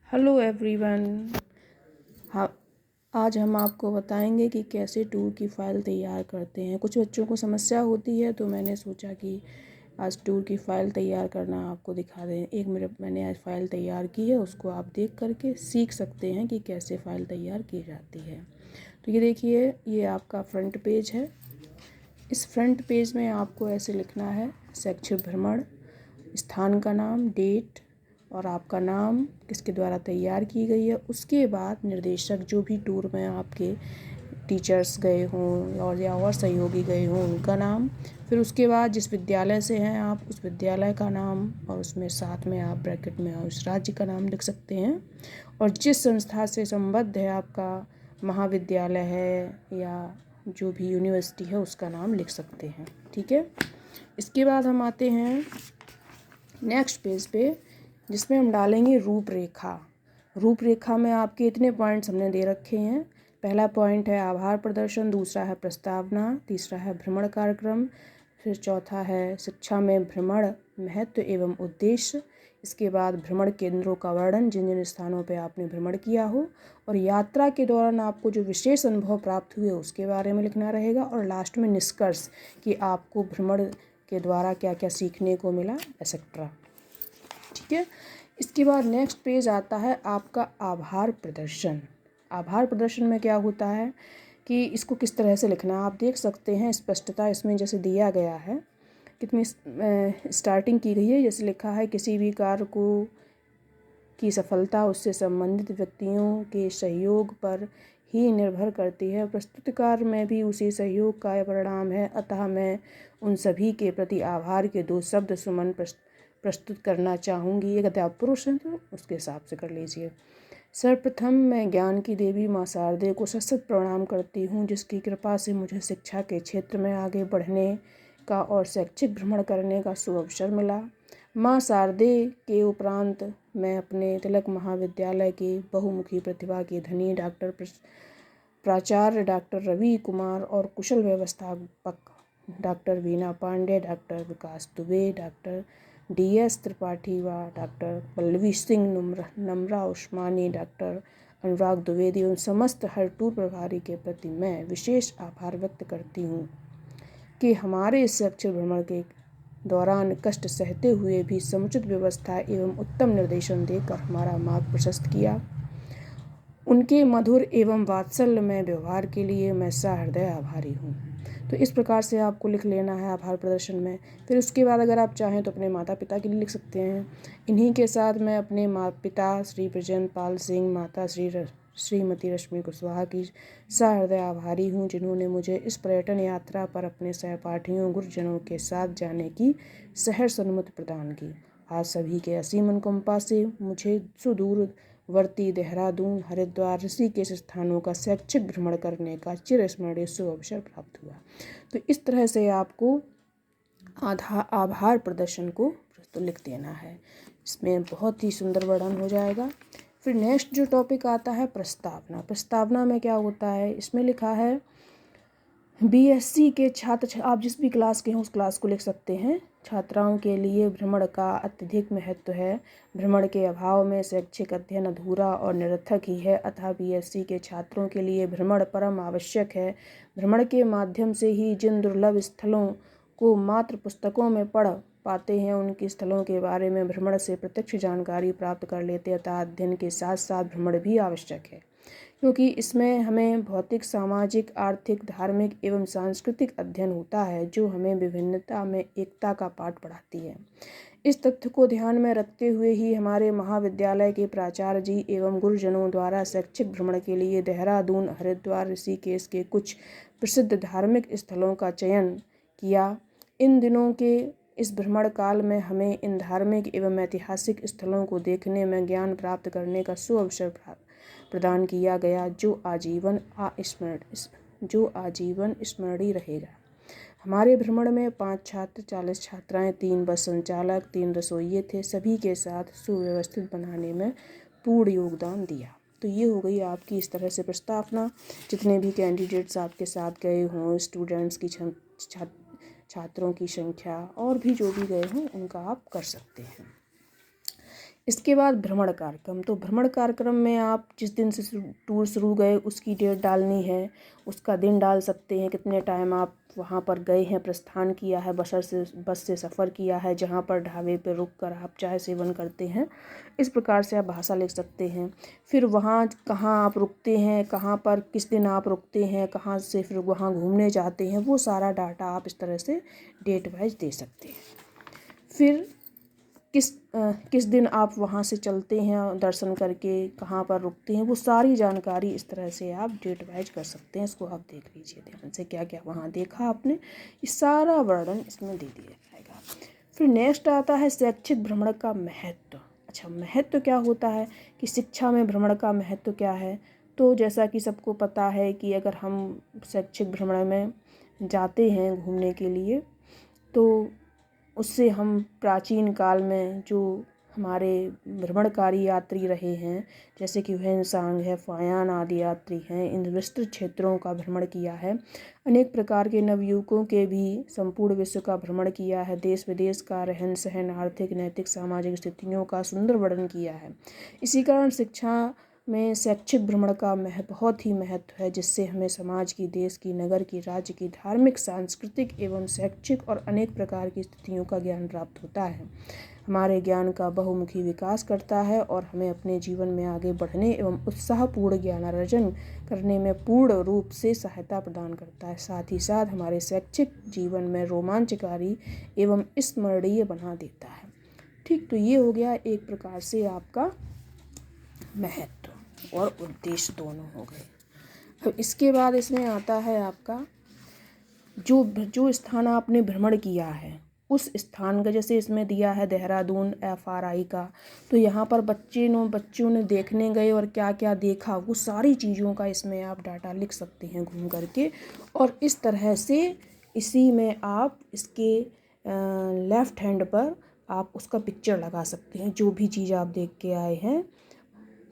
Hello everyone. हाँ, आज हम आपको बताएंगे कि कैसे टूर की फ़ाइल तैयार करते हैं। कुछ बच्चों को समस्या होती है तो मैंने सोचा कि आज टूर की फ़ाइल तैयार करना आपको दिखा दें। मैंने आज फ़ाइल तैयार की है, उसको आप देख करके सीख सकते हैं कि कैसे फ़ाइल तैयार की जाती है। तो ये देखिए, ये आपका फ्रंट पेज है। इस फ्रंट पेज में आपको ऐसे लिखना है शैक्षिक भ्रमण, स्थान का नाम, डेट और आपका नाम किसके द्वारा तैयार की गई है। उसके बाद निर्देशक, जो भी टूर में आपके टीचर्स गए हों और सहयोगी गए हों, उनका नाम। फिर उसके बाद जिस विद्यालय से हैं आप, उस विद्यालय का नाम, और उसमें साथ में आप ब्रैकेट में उस राज्य का नाम लिख सकते हैं। और जिस संस्था से संबद्ध है आपका महाविद्यालय है या जो भी यूनिवर्सिटी है, उसका नाम लिख सकते हैं। ठीक है। इसके बाद हम आते हैं नेक्स्ट पेज पे, जिसमें हम डालेंगे रूपरेखा। रूपरेखा में आपके इतने पॉइंट्स हमने दे रखे हैं। पहला पॉइंट है आभार प्रदर्शन, दूसरा है प्रस्तावना, तीसरा है भ्रमण कार्यक्रम, फिर चौथा है शिक्षा में भ्रमण महत्व एवं उद्देश्य। इसके बाद भ्रमण केंद्रों का वर्णन, जिन जिन स्थानों पर आपने भ्रमण किया हो, और यात्रा के दौरान आपको जो विशेष अनुभव प्राप्त हुए उसके बारे में लिखना रहेगा। और लास्ट में निष्कर्ष कि आपको भ्रमण के द्वारा क्या क्या सीखने को मिला, एक्सेट्रा। ठीक है। इसके बाद नेक्स्ट पेज आता है आपका आभार प्रदर्शन। आभार प्रदर्शन में क्या होता है कि इसको किस तरह से लिखना है आप देख सकते हैं। स्पष्टता इसमें जैसे दिया गया है, कितनी स्टार्टिंग की गई है। जैसे लिखा है, किसी भी कार्य को की सफलता उससे संबंधित व्यक्तियों के सहयोग पर ही निर्भर करती है। प्रस्तुत कार्य में भी उसी सहयोग का परिणाम है, अतः मैं उन सभी के प्रति आभार के 2 शब्द सुमन प्रस्तुत करना चाहूँगी। एक अध्यापक पुरुष है तो उसके हिसाब से कर लीजिए। सर्वप्रथम मैं ज्ञान की देवी माँ शारदे को सशत प्रणाम करती हूँ, जिसकी कृपा से मुझे शिक्षा के क्षेत्र में आगे बढ़ने का और शैक्षिक भ्रमण करने का सुअवसर मिला। माँ शारदे के उपरांत मैं अपने तिलक महाविद्यालय के बहुमुखी प्रतिभा के धनी प्राचार्य डॉक्टर रवि कुमार और कुशल व्यवस्थापक डॉक्टर वीना पांडे, डॉक्टर विकास दुबे, डॉक्टर DS त्रिपाठी व डॉक्टर पल्लवी सिंह, नम्रा उस्मानी, डॉक्टर अनुराग द्विवेदी, उन समस्त हर टूर प्रभारी के प्रति मैं विशेष आभार व्यक्त करती हूँ कि हमारे इस शैक्षिक भ्रमण के दौरान कष्ट सहते हुए भी समुचित व्यवस्था एवं उत्तम निर्देशन देकर हमारा मार्ग प्रशस्त किया। उनके मधुर एवं वात्सल्यमय व्यवहार के लिए मैं सहृदय आभारी हूँ। तो इस प्रकार से आपको लिख लेना है आभार प्रदर्शन में। फिर उसके बाद अगर आप चाहें तो अपने माता पिता के लिए लिख सकते हैं। इन्हीं के साथ मैं अपने पिता श्री ब्रजेंद्र पाल सिंह, माता श्रीमती रश्मि कुशवाहा की सहृदय आभारी हूँ, जिन्होंने मुझे इस पर्यटन यात्रा पर अपने सहपाठियों गुरुजनों के साथ जाने की सहर्ष अनुमति प्रदान की। आज सभी के असीम अनुकंपा से मुझे सुदूरवर्ती देहरादून, हरिद्वार, ऋषिकेश स्थानों का शैक्षिक भ्रमण करने का चिरस्मरणीय सुअवसर प्राप्त हुआ। तो इस तरह से आपको आभार प्रदर्शन को तो लिख देना है। इसमें बहुत ही सुंदर वर्णन हो जाएगा। फिर नेक्स्ट जो टॉपिक आता है प्रस्तावना। प्रस्तावना में क्या होता है, इसमें लिखा है BSc के छात्र, आप जिस भी क्लास के हैं उस क्लास को लिख सकते हैं, छात्राओं के लिए भ्रमण का अत्यधिक महत्व है। भ्रमण के अभाव में शैक्षिक अध्ययन अधूरा और निरर्थक ही है, अतः BSc के छात्रों के लिए भ्रमण परम आवश्यक है। भ्रमण के माध्यम से ही जिन दुर्लभ स्थलों को मात्र पुस्तकों में पढ़ पाते हैं, उनके स्थलों के बारे में भ्रमण से प्रत्यक्ष जानकारी प्राप्त कर लेते हैं। अतः अध्ययन के साथ साथ भ्रमण भी आवश्यक है, क्योंकि इसमें हमें भौतिक, सामाजिक, आर्थिक, धार्मिक एवं सांस्कृतिक अध्ययन होता है, जो हमें विभिन्नता में एकता का पाठ पढ़ाती है। इस तथ्य को ध्यान में रखते हुए ही हमारे महाविद्यालय के प्राचार्य जी एवं गुरुजनों द्वारा शैक्षिक भ्रमण के लिए देहरादून, हरिद्वार, ऋषिकेश के कुछ प्रसिद्ध धार्मिक स्थलों का चयन किया। इन दिनों के इस भ्रमण काल में हमें इन धार्मिक एवं ऐतिहासिक स्थलों को देखने में ज्ञान प्राप्त करने का सुअवसर प्रदान किया गया, जो आजीवन स्मरणीय रहेगा। हमारे भ्रमण में 5 छात्र, 40 छात्राएं, 3 बस संचालक, 3 रसोइये थे, सभी के साथ सुव्यवस्थित बनाने में पूर्ण योगदान दिया। तो ये हो गई आपकी इस तरह से प्रस्तावना। जितने भी कैंडिडेट्स आपके साथ गए हों, स्टूडेंट्स की छात्रों की संख्या और भी जो भी गए हों, उनका आप कर सकते हैं। इसके बाद भ्रमण कार्यक्रम। तो भ्रमण कार्यक्रम में आप जिस दिन से टूर शुरू गए उसकी डेट डालनी है, उसका दिन डाल सकते हैं, कितने टाइम आप वहाँ पर गए हैं, प्रस्थान किया है, बस से सफ़र किया है, जहाँ पर ढाबे पर रुक कर आप चाय सेवन करते हैं, इस प्रकार से आप भाषा लिख सकते हैं। फिर वहाँ कहाँ आप रुकते हैं, कहाँ पर किस दिन आप रुकते हैं, कहाँ से फिर वहाँ घूमने जाते हैं, वो सारा डाटा आप इस तरह से डेट वाइज दे सकते हैं। फिर किस दिन आप वहाँ से चलते हैं दर्शन करके, कहाँ पर रुकते हैं, वो सारी जानकारी इस तरह से आप डेट वाइज कर सकते हैं। इसको आप देख लीजिए ध्यान से, क्या क्या वहाँ देखा आपने, ये सारा वर्णन इसमें दे दिया जाएगा। फिर नेक्स्ट आता है शैक्षिक भ्रमण का महत्व। अच्छा, महत्व क्या होता है कि शिक्षा में भ्रमण का महत्व क्या है। तो जैसा कि सबको पता है कि अगर हम शैक्षिक भ्रमण में जाते हैं घूमने के लिए, तो उससे हम प्राचीन काल में जो हमारे भ्रमणकारी यात्री रहे हैं, जैसे कि ह्वेनसांग है, फायान आदि यात्री हैं, इन विस्तृत क्षेत्रों का भ्रमण किया है। अनेक प्रकार के नवयुवकों के भी संपूर्ण विश्व का भ्रमण किया है। देश विदेश का रहन सहन, आर्थिक नैतिक सामाजिक स्थितियों का सुंदर वर्णन किया है। इसी कारण शिक्षा में शैक्षिक भ्रमण का बहुत ही महत्व है, जिससे हमें समाज की, देश की, नगर की, राज्य की धार्मिक, सांस्कृतिक एवं शैक्षिक और अनेक प्रकार की स्थितियों का ज्ञान प्राप्त होता है। हमारे ज्ञान का बहुमुखी विकास करता है और हमें अपने जीवन में आगे बढ़ने एवं उत्साहपूर्ण ज्ञानार्जन करने में पूर्ण रूप से सहायता प्रदान करता है। साथ ही साथ हमारे शैक्षिक जीवन में रोमांचकारी एवं स्मरणीय बना देता है। ठीक, तो ये हो गया एक प्रकार से आपका महत्व और उद्देश्य दोनों हो गए। अब इसके बाद इसमें आता है आपका जो स्थान आपने भ्रमण किया है उस स्थान का, जैसे इसमें दिया है देहरादून FRI का, तो यहाँ पर बच्चों ने देखने गए और क्या क्या देखा, वो सारी चीज़ों का इसमें आप डाटा लिख सकते हैं घूम करके। और इस तरह से इसी में आप इसके लेफ़्ट हैंड पर आप उसका पिक्चर लगा सकते हैं। जो भी चीज़ आप देख के आए हैं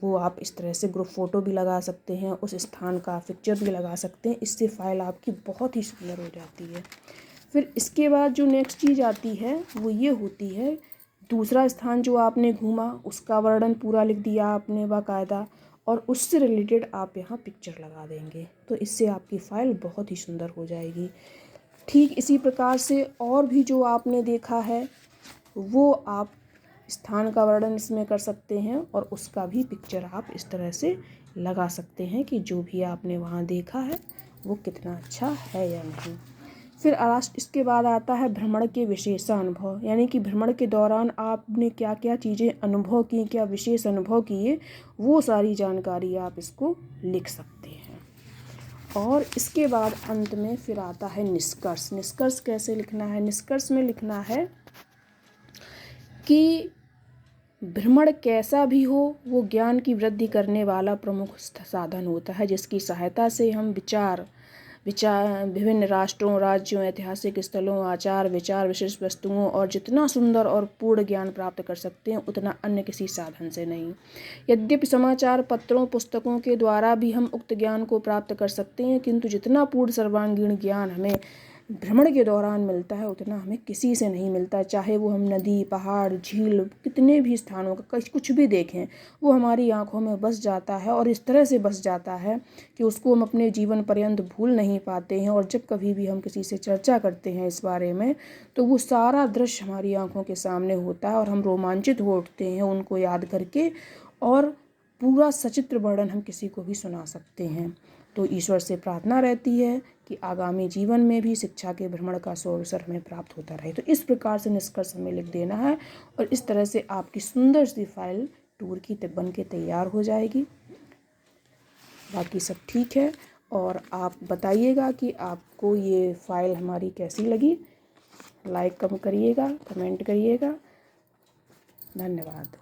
वो आप इस तरह से ग्रुप फ़ोटो भी लगा सकते हैं, उस स्थान का पिक्चर भी लगा सकते हैं। इससे फाइल आपकी बहुत ही सुंदर हो जाती है। फिर इसके बाद जो नेक्स्ट चीज़ आती है वो ये होती है, दूसरा स्थान जो आपने घूमा उसका वर्णन पूरा लिख दिया आपने बाकायदा, और उससे रिलेटेड आप यहाँ पिक्चर लगा देंगे, तो इससे आपकी फ़ाइल बहुत ही सुंदर हो जाएगी। ठीक इसी प्रकार से और भी जो आपने देखा है वो आप स्थान का वर्णन इसमें कर सकते हैं और उसका भी पिक्चर आप इस तरह से लगा सकते हैं कि जो भी आपने वहाँ देखा है वो कितना अच्छा है या नहीं। फिर इसके बाद आता है भ्रमण के विशेष अनुभव, यानी कि भ्रमण के दौरान आपने क्या क्या चीज़ें अनुभव की, क्या विशेष अनुभव किए, वो सारी जानकारी आप इसको लिख सकते हैं। और इसके बाद अंत में फिर आता है निष्कर्ष। निष्कर्ष कैसे लिखना है? निष्कर्ष में लिखना है कि भ्रमण कैसा भी हो वो ज्ञान की वृद्धि करने वाला प्रमुख साधन होता है, जिसकी सहायता से हम विचार विभिन्न राष्ट्रों, राज्यों, ऐतिहासिक स्थलों, आचार विचार, विशिष्ट वस्तुओं और जितना सुंदर और पूर्ण ज्ञान प्राप्त कर सकते हैं उतना अन्य किसी साधन से नहीं। यद्यपि समाचार पत्रों, पुस्तकों के द्वारा भी हम उक्त ज्ञान को प्राप्त कर सकते हैं, किंतु जितना पूर्ण सर्वांगीण ज्ञान हमें भ्रमण के दौरान मिलता है उतना हमें किसी से नहीं मिलता। चाहे वो हम नदी, पहाड़, झील, कितने भी स्थानों का कुछ भी देखें, वो हमारी आंखों में बस जाता है और इस तरह से बस जाता है कि उसको हम अपने जीवन पर्यंत भूल नहीं पाते हैं। और जब कभी भी हम किसी से चर्चा करते हैं इस बारे में तो वो सारा दृश्य हमारी आंखों के सामने होता है और हम रोमांचित हो उठते हैं उनको याद करके, और पूरा सचित्र वर्णन हम किसी को भी सुना सकते हैं। तो ईश्वर से प्रार्थना रहती है कि आगामी जीवन में भी शिक्षा के भ्रमण का अवसर हमें प्राप्त होता रहे। तो इस प्रकार से निष्कर्ष हमें लिख देना है और इस तरह से आपकी सुंदर सी फाइल टूर की बन के तैयार हो जाएगी। बाकी सब ठीक है और आप बताइएगा कि आपको ये फाइल हमारी कैसी लगी। लाइक कम करिएगा, कमेंट करिएगा। धन्यवाद।